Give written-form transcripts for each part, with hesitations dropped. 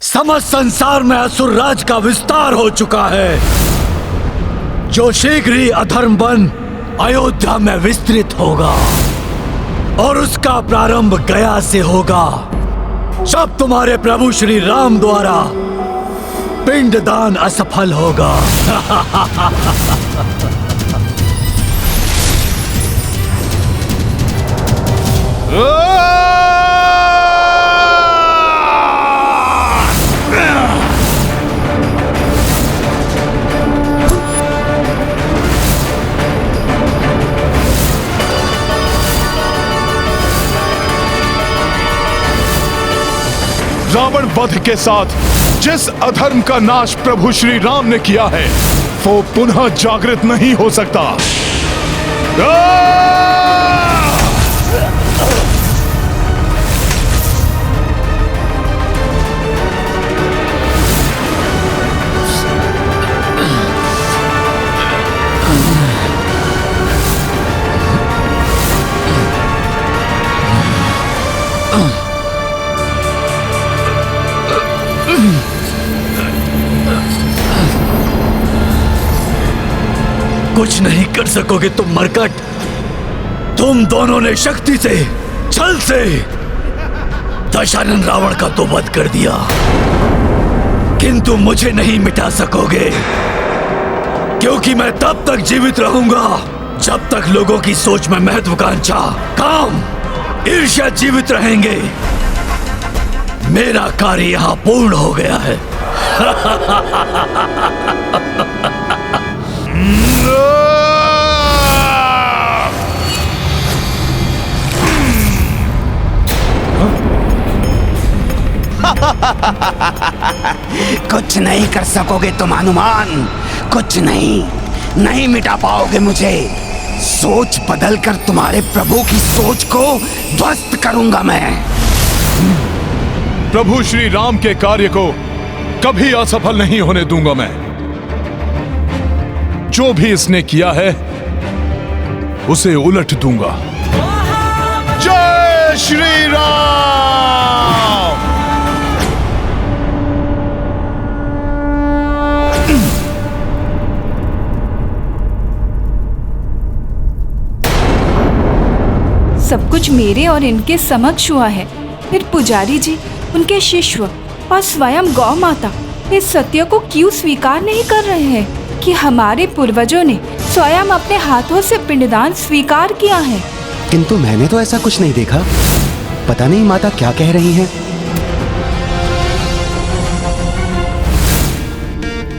समस्त संसार में असुर राज का विस्तार हो चुका है, जो शीघ्र ही अधर्म बन अयोध्या में विस्तृत होगा और उसका प्रारंभ गया से होगा। जब तुम्हारे प्रभु श्री राम द्वारा पिंडदान असफल होगा। रावण वध के साथ जिस अधर्म का नाश प्रभु श्री राम ने किया है, वो पुनः जागृत नहीं हो सकता। कुछ नहीं कर सकोगे तुम मरकट। तुम दोनों ने शक्ति से, छल से दशानन रावण का तो वध कर दिया, किंतु मुझे नहीं मिटा सकोगे, क्योंकि मैं तब तक जीवित रहूंगा जब तक लोगों की सोच में महत्वाकांक्षा, काम, ईर्ष्या जीवित रहेंगे। मेरा कार्य यहां पूर्ण हो गया है। कुछ नहीं कर सकोगे तुम हनुमान, कुछ नहीं मिटा पाओगे मुझे। सोच बदलकर तुम्हारे प्रभु की सोच को ध्वस्त करूंगा मैं। प्रभु श्री राम के कार्य को कभी असफल नहीं होने दूंगा मैं। जो भी इसने किया है उसे उलट दूंगा। जय श्री राम। सब कुछ मेरे और इनके समक्ष हुआ है, फिर पुजारी जी, उनके शिष्य और स्वयं गौ माता इस सत्य को क्यों स्वीकार नहीं कर रहे हैं कि हमारे पूर्वजों ने स्वयं अपने हाथों से पिंडदान स्वीकार किया है। किंतु मैंने तो ऐसा कुछ नहीं देखा। पता नहीं माता क्या कह रही हैं।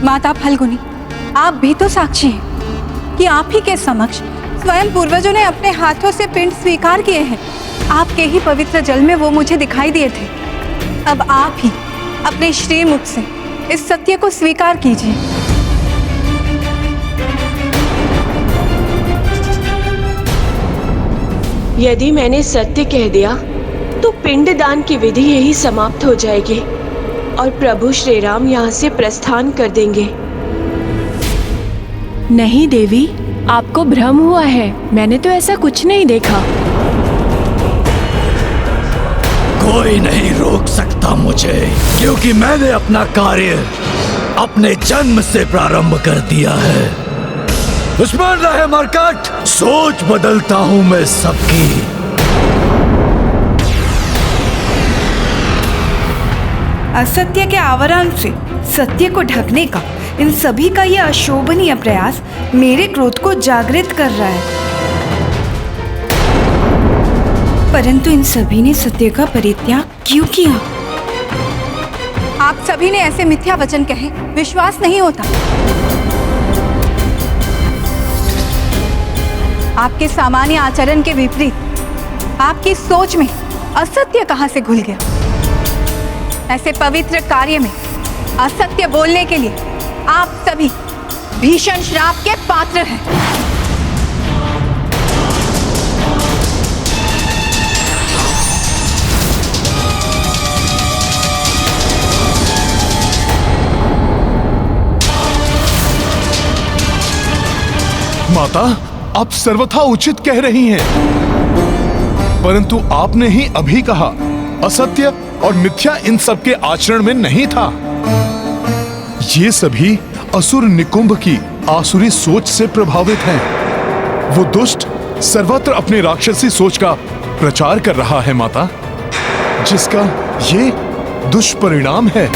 माता फल्गुनी, आप भी तो साक्षी हैं कि आप ही के समक्ष स्वयं पूर्वजों ने अपने हाथों से पिंड स्वीकार किए हैं। आपके ही पवित्र जल में वो मुझे दिखाई दिए थे। अब आप ही अपने श्रीमुख से इस सत्य को स्वीकार कीजिए। यदि मैंने सत्य कह दिया तो पिंडदान की विधि यही समाप्त हो जाएगी और प्रभु श्री राम यहाँ से प्रस्थान कर देंगे। नहीं देवी, आपको भ्रम हुआ है। मैंने तो ऐसा कुछ नहीं देखा। कोई नहीं रोक सकता मुझे, क्योंकि मैंने अपना कार्य अपने जन्म से प्रारंभ कर दिया है। स्मरण रहे मरकट, सोच बदलता हूं मैं सबकी। असत्य के आवरण से सत्य को ढकने का इन सभी का यह अशोभनीय प्रयास मेरे क्रोध को जागृत कर रहा है, परंतु इन सभी ने सत्य का परित्याग क्यों किया? आप सभी ने ऐसे मिथ्या वचन कहे, विश्वास नहीं होता। आपके सामान्य आचरण के विपरीत आपकी सोच में असत्य कहां से घुल गया? ऐसे पवित्र कार्य में असत्य बोलने के लिए आप सभी भीषण श्राप के पात्र हैं। माता, आप सर्वथा उचित कह रही हैं, परंतु आपने ही अभी कहा असत्य और मिथ्या इन सब के आचरण में नहीं था। ये सभी असुर निकुंभ की आसुरी सोच से प्रभावित हैं। वो दुष्ट सर्वत्र अपनी राक्षसी सोच का प्रचार कर रहा है माता, जिसका ये दुष्परिणाम है।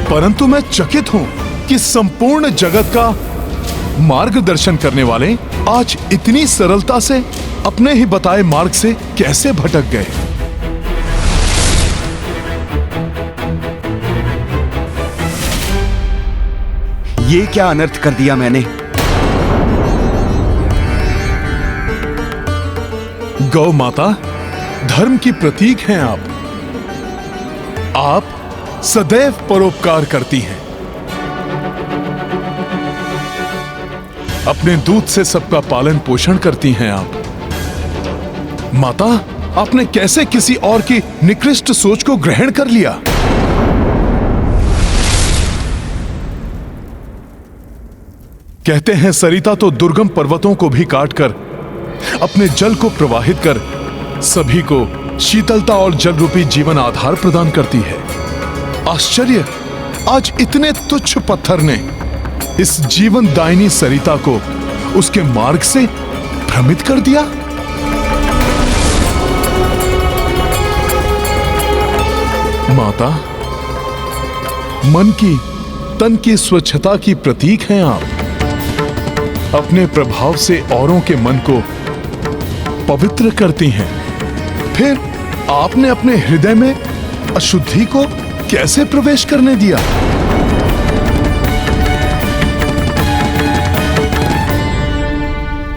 परंतु मैं चकित हूं कि संपूर्ण जगत का मार्गदर्शन करने वाले आज इतनी सरलता से अपने ही बताए मार्ग से कैसे भटक गए। ये क्या अनर्थ कर दिया मैंने? गौ माता, धर्म की प्रतीक हैं आप। आप सदैव परोपकार करती हैं। अपने दूध से सबका पालन पोषण करती हैं आप। माता, आपने कैसे किसी और की निकृष्ट सोच को ग्रहण कर लिया? कहते हैं सरिता तो दुर्गम पर्वतों को भी काटकर अपने जल को प्रवाहित कर सभी को शीतलता और जल रूपी जीवन आधार प्रदान करती है। आश्चर्य, आज इतने तुच्छ पत्थर ने इस जीवन दायिनी सरिता को उसके मार्ग से भ्रमित कर दिया। माता, मन की तन की स्वच्छता की प्रतीक हैं आप। अपने प्रभाव से औरों के मन को पवित्र करती हैं। फिर आपने अपने हृदय में अशुद्धि को कैसे प्रवेश करने दिया?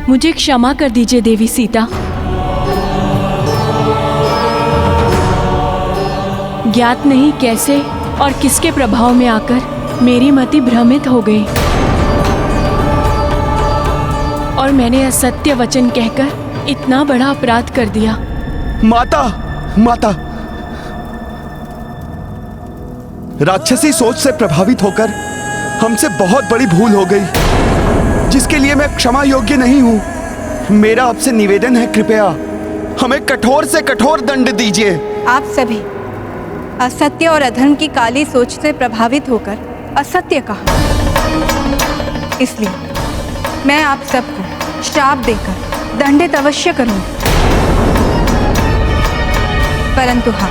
मुझे क्षमा कर दीजिए देवी सीता। ज्ञात नहीं कैसे और किसके प्रभाव में आकर मेरी मति भ्रमित हो गई और मैंने असत्य वचन कहकर इतना बड़ा अपराध कर दिया। माता, माता, राक्षसी सोच से प्रभावित होकर हमसे बहुत बड़ी भूल हो गई, जिसके लिए मैं क्षमा योग्य नहीं हूं। मेरा आपसे निवेदन है, कृपया हमें कठोर से कठोर दंड दीजिए। आप सभी असत्य और अधर्म की काली सोच से प्रभावित होकर असत्य कहा, इसलिए मैं आप सबको श्राप देकर दंडित अवश्य करूंगी। परंतु हाँ,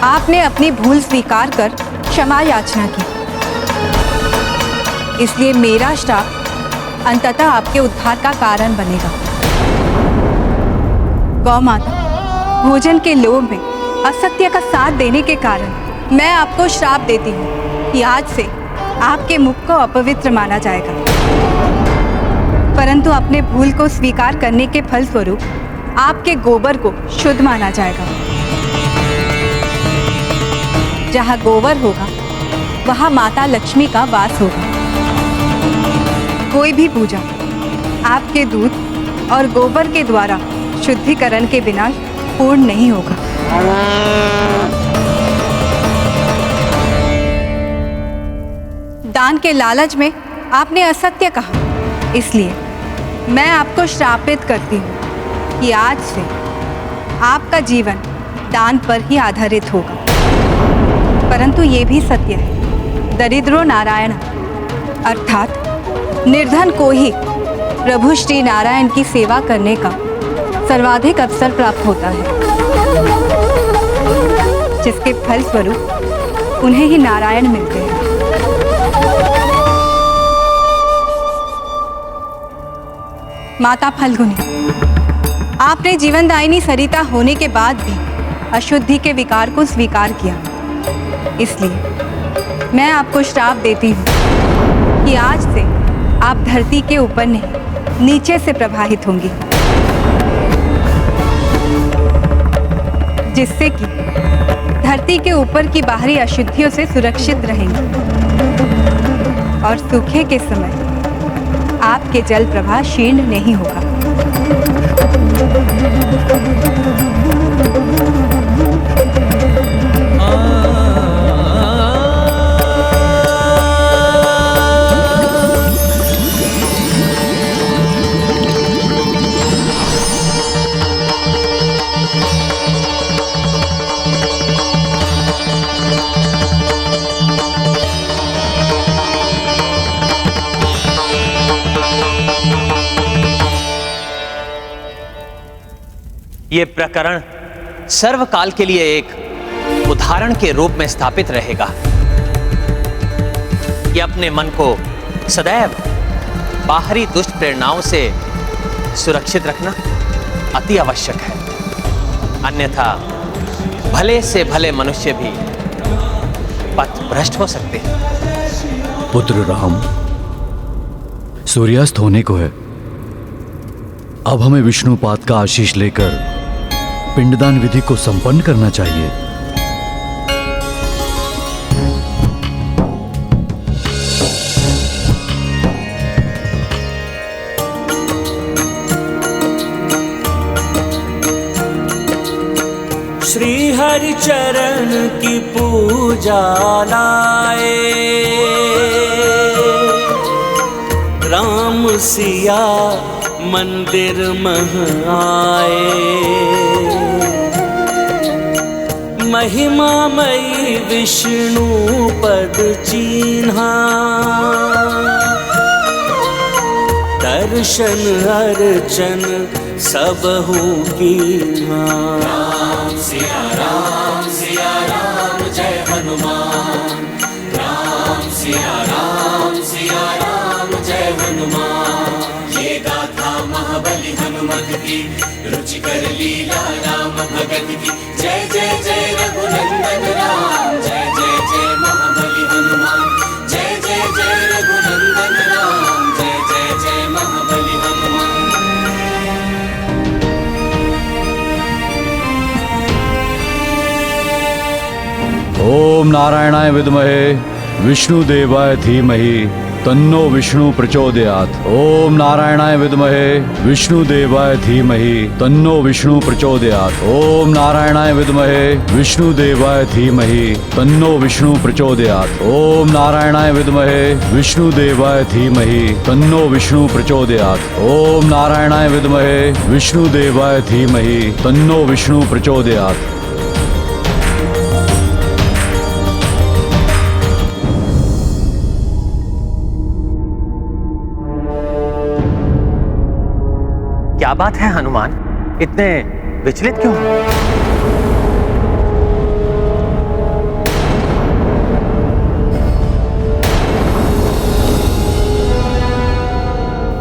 आपने अपनी भूल स्वीकार कर क्षमा याचना की, इसलिए मेरा श्राप अंततः आपके उद्धार का कारण बनेगा। गौ माता, भोजन के लोभ में असत्य का साथ देने के कारण मैं आपको श्राप देती हूँ कि आज से आपके मुख को अपवित्र माना जाएगा। परंतु अपने भूल को स्वीकार करने के फलस्वरूप आपके गोबर को शुद्ध माना जाएगा। जहाँ गोबर होगा वहाँ माता लक्ष्मी का वास होगा। कोई भी पूजा आपके दूध और गोबर के द्वारा शुद्धिकरण के बिना पूर्ण नहीं होगा। दान के लालच में आपने असत्य कहा, इसलिए मैं आपको श्रापित करती हूँ कि आज से आपका जीवन दान पर ही आधारित होगा। परंतु ये भी सत्य है, दरिद्रो नारायण अर्थात निर्धन को ही प्रभु श्री नारायण की सेवा करने का सर्वाधिक अवसर प्राप्त होता है, जिसके फलस्वरूप उन्हें ही नारायण मिलते हैं। माता फल्गुनी, आपने जीवनदायिनी सरिता होने के बाद भी अशुद्धि के विकार को स्वीकार किया, इसलिए मैं आपको श्राप देती हूँ कि आज से आप धरती के ऊपर नहीं नीचे से प्रवाहित होंगी, जिससे कि धरती के ऊपर की बाहरी अशुद्धियों से सुरक्षित रहेंगे और सूखे के समय आपके जल प्रवाह क्षीण नहीं होगा। ये प्रकरण सर्वकाल के लिए एक उदाहरण के रूप में स्थापित रहेगा कि अपने मन को सदैव बाहरी दुष्ट प्रेरणाओं से सुरक्षित रखना अति आवश्यक है। अन्यथा भले से भले मनुष्य भी पथ भ्रष्ट हो सकते हैं। पुत्र राम, सूर्यास्त होने को है। अब हमें विष्णुपाद का आशीष लेकर पिंडदान विधि को संपन्न करना चाहिए। श्री हरि चरण की पूजा लाए, राम सिया मंदिर मह आए। महिमामयी विष्णु पद चीन्हा, दर्शन अर्चन सबहु कीन्हा। राम सिया राम जय हनुमान। राम सिया राम जय हनुमान। ये गाथा महाबली हनुमत की, रुचिकर लीला राम भगत की। जय जय जय रघुनंदन राम, जय जय जय महाबली हनुमान। जय जय जय रघुनंदन राम, जय जय जय महाबली हनुमान। ओम नारायणाय विद्महे विष्णुदेवाय धीमहि तन्नो विष्णु प्रचोदयात्। ओम नारायणाय विद्महे विष्णुदेवाय धीमहि तन्नो विष्णु प्रचोदयात्। ओम नारायणाय विद्महे विष्णुदेवाय धीमहि तन्नो विष्णु प्रचोदयात्। ओम नारायणाय विद्महे विष्णुदेवाय धीमहि तन्नो विष्णु प्रचोदयात्। ओम नारायणाय विद्महे विष्णुदेवाय धीमहि तन्नो विष्णु प्रचोदयात्। क्या बात है हनुमान, इतने विचलित क्यों हैं?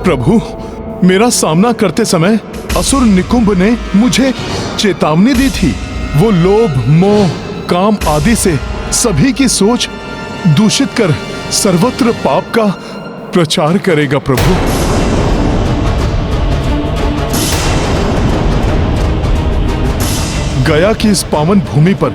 प्रभु, मेरा सामना करते समय असुर निकुंभ ने मुझे चेतावनी दी थी। वो लोभ, मोह, काम आदि से सभी की सोच दूषित कर सर्वत्र पाप का प्रचार करेगा। प्रभु, गया की इस पावन भूमि पर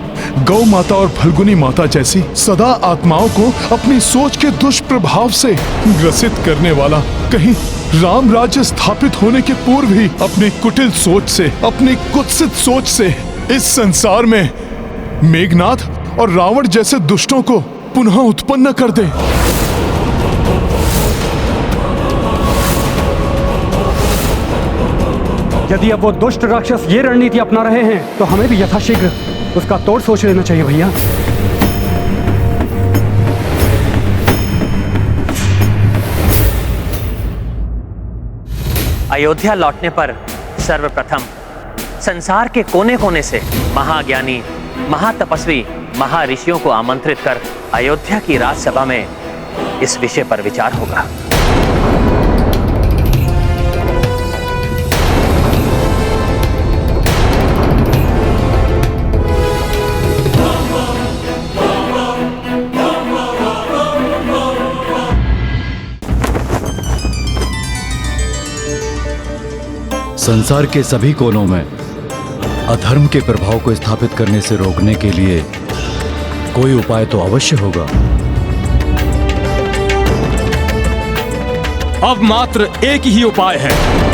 गौ माता और फल्गुनी माता जैसी सदा आत्माओं को अपनी सोच के दुष्प्रभाव से ग्रसित करने वाला, कहीं राम राज्य स्थापित होने के पूर्व ही अपनी कुटिल सोच से, अपनी कुत्सित सोच से इस संसार में मेघनाथ और रावण जैसे दुष्टों को पुनः उत्पन्न कर दे। यदि अब वो दुष्ट राक्षस ये रणनीति अपना रहे हैं तो हमें भी यथाशीघ्र उसका तोड़ सोच लेना चाहिए भैया। अयोध्या लौटने पर सर्वप्रथम संसार के कोने कोने से महाज्ञानी, महातपस्वी, महर्षियों को आमंत्रित कर अयोध्या की राजसभा में इस विषय पर विचार होगा। संसार के सभी कोनों में अधर्म के प्रभाव को स्थापित करने से रोकने के लिए कोई उपाय तो अवश्य होगा। अब मात्र एक ही उपाय है।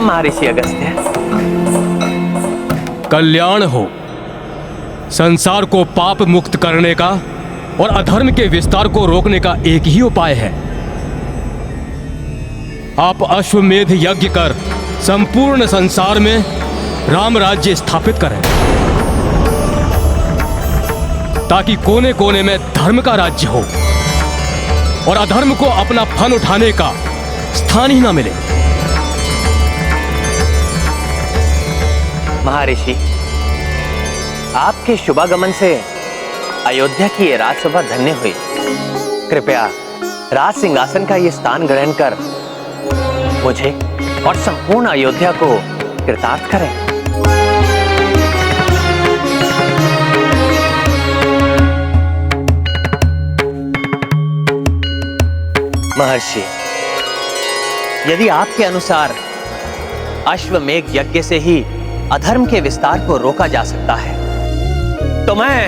महर्षि अगस्त्य। कल्याण हो। संसार को पाप मुक्त करने का और अधर्म के विस्तार को रोकने का एक ही उपाय है। आप अश्वमेध यज्ञ कर संपूर्ण संसार में राम राज्य स्थापित करें, ताकि कोने कोने में धर्म का राज्य हो और अधर्म को अपना फन उठाने का स्थान ही ना मिले। महर्षि, आपके शुभागमन से अयोध्या की ये राजसभा धन्य हुई। कृपया राज सिंहासन का ये स्थान ग्रहण कर मुझे और संपूर्ण अयोध्या को कृतार्थ करें। महर्षि, यदि आपके अनुसार अश्वमेध यज्ञ से ही अधर्म के विस्तार को रोका जा सकता है, तो मैं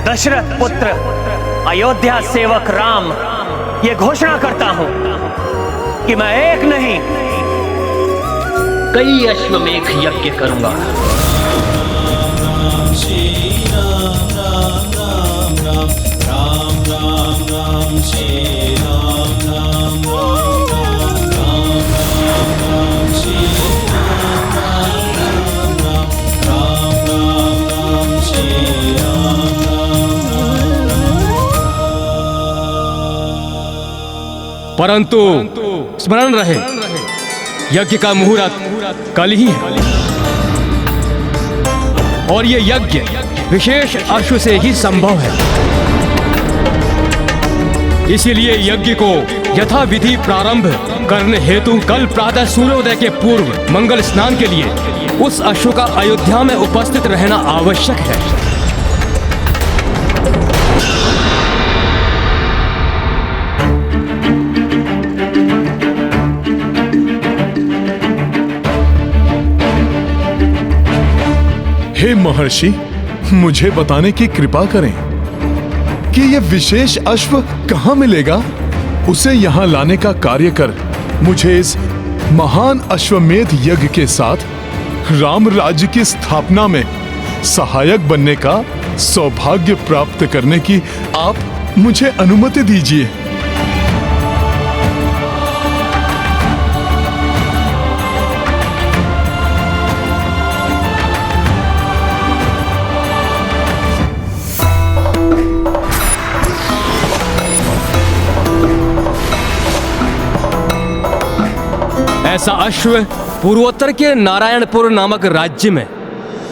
दशरथ पुत्र अयोध्या सेवक राम ये घोषणा करता हूं कि मैं एक नहीं कई अश्वमेध यज्ञ करूंगा। परंतु स्मरण रहे, यज्ञ का मुहूर्त कल ही है और ये यज्ञ विशेष अश्व से ही संभव है। इसीलिए यज्ञ को यथाविधि प्रारंभ करने हेतु कल प्रातः सूर्योदय के पूर्व मंगल स्नान के लिए उस अश्व का अयोध्या में उपस्थित रहना आवश्यक है। हे महर्षि, मुझे बताने की कृपा करें कि यह विशेष अश्व कहां मिलेगा। उसे यहां लाने का कार्य कर मुझे इस महान अश्वमेध यज्ञ के साथ राम राज्य की स्थापना में सहायक बनने का सौभाग्य प्राप्त करने की आप मुझे अनुमति दीजिए। ऐसा अश्व पूर्वोत्तर के नारायणपुर नामक राज्य में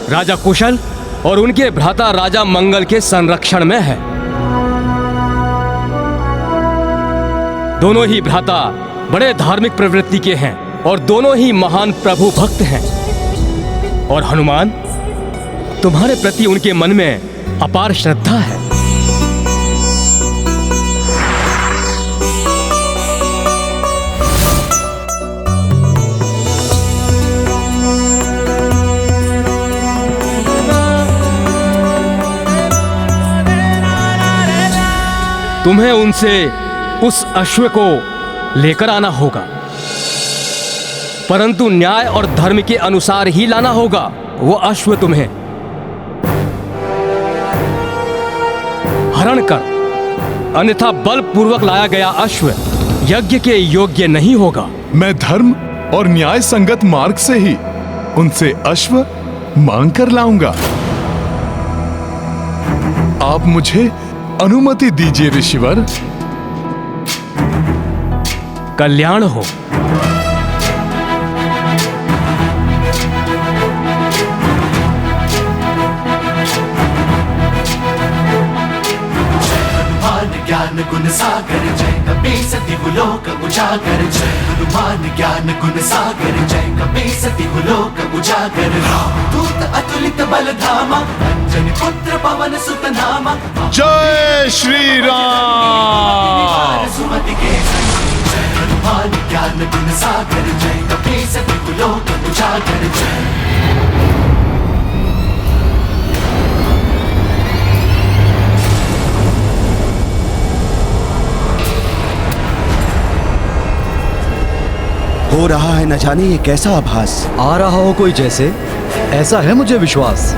राजा कुशल और उनके भ्राता राजा मंगल के संरक्षण में है। दोनों ही भ्राता बड़े धार्मिक प्रवृत्ति के हैं और दोनों ही महान प्रभु भक्त हैं। और हनुमान, तुम्हारे प्रति उनके मन में अपार श्रद्धा है। तुम्हें उनसे उस अश्व को लेकर आना होगा, परंतु न्याय और धर्म के अनुसार ही लाना होगा। वो अश्व तुम्हें हरण कर, अन्यथा बलपूर्वक लाया गया अश्व यज्ञ के योग्य नहीं होगा। मैं धर्म और न्याय संगत मार्ग से ही उनसे अश्व मांग कर लाऊंगा। आप मुझे अनुमति दीजिए ऋषिवर। कल्याण हो। ज्ञान गुण सागर जय कपी सती लोक उजागर। जय हनुमान ज्ञान गुण सागर जय कपी सती लोक उजागर। दूत अतुलित बल धामा अंजनी पुत्र पवन सुत नामा। जय श्री राम। सुमति के जय हनुमान ज्ञान गुण सागर जय कपी सती लोक उजागर। जय हो रहा है न जाने ये कैसा आभास। आ रहा हो कोई जैसे, ऐसा है मुझे विश्वास।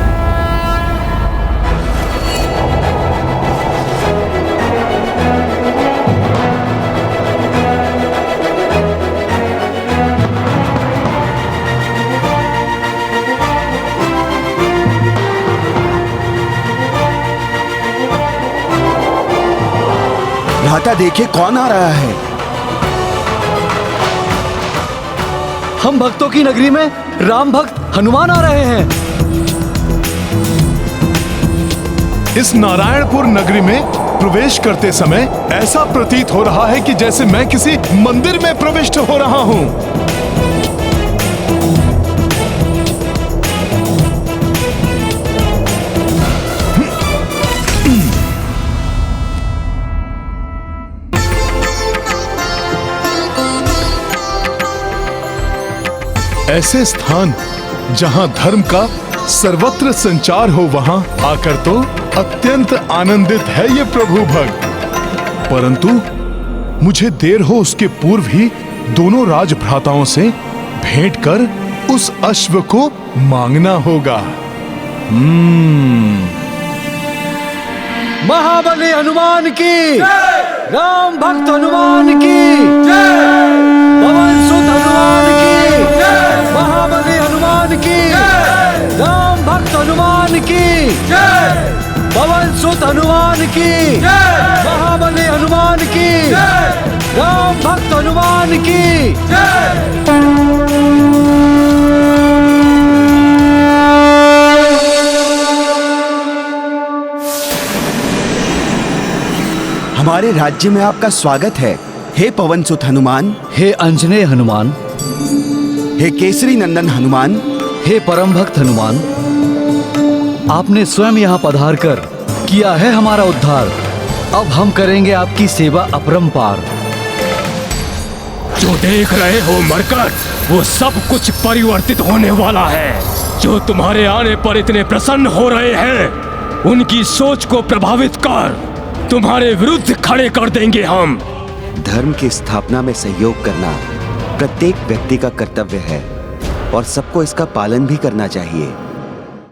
भ्राता देखिए कौन आ रहा है। हम भक्तों की नगरी में राम भक्त हनुमान आ रहे हैं। इस नारायणपुर नगरी में प्रवेश करते समय ऐसा प्रतीत हो रहा है कि जैसे मैं किसी मंदिर में प्रविष्ट हो रहा हूं। ऐसे स्थान जहां धर्म का सर्वत्र संचार हो, वहां आकर तो अत्यंत आनंदित है ये प्रभु भक्त। परंतु मुझे देर हो उसके पूर्व ही दोनों राजभ्राताओं से भेंट कर उस अश्व को मांगना होगा। महाबली हनुमान की, राम भक्त हनुमान की, पवन सुत हनुमान की, महाबली हनुमान की, राम भक्त हनुमान की, पवन सुत हनुमान की, महाबली हनुमान की, राम भक्त हनुमान की। हमारे राज्य में आपका स्वागत है, हे पवन सुत हनुमान, हे अंजनेय हनुमान, हे केसरी नंदन हनुमान, हे परम भक्त हनुमान। आपने स्वयं यहाँ पधार कर किया है हमारा उद्धार। अब हम करेंगे आपकी सेवा अपरंपार। जो देख रहे हो मरकट, वो सब कुछ परिवर्तित होने वाला है। जो तुम्हारे आने पर इतने प्रसन्न हो रहे हैं, उनकी सोच को प्रभावित कर तुम्हारे विरुद्ध खड़े कर देंगे हम। धर्म की स्थापना में सहयोग करना प्रत्येक व्यक्ति का कर्तव्य है और सबको इसका पालन भी करना चाहिए।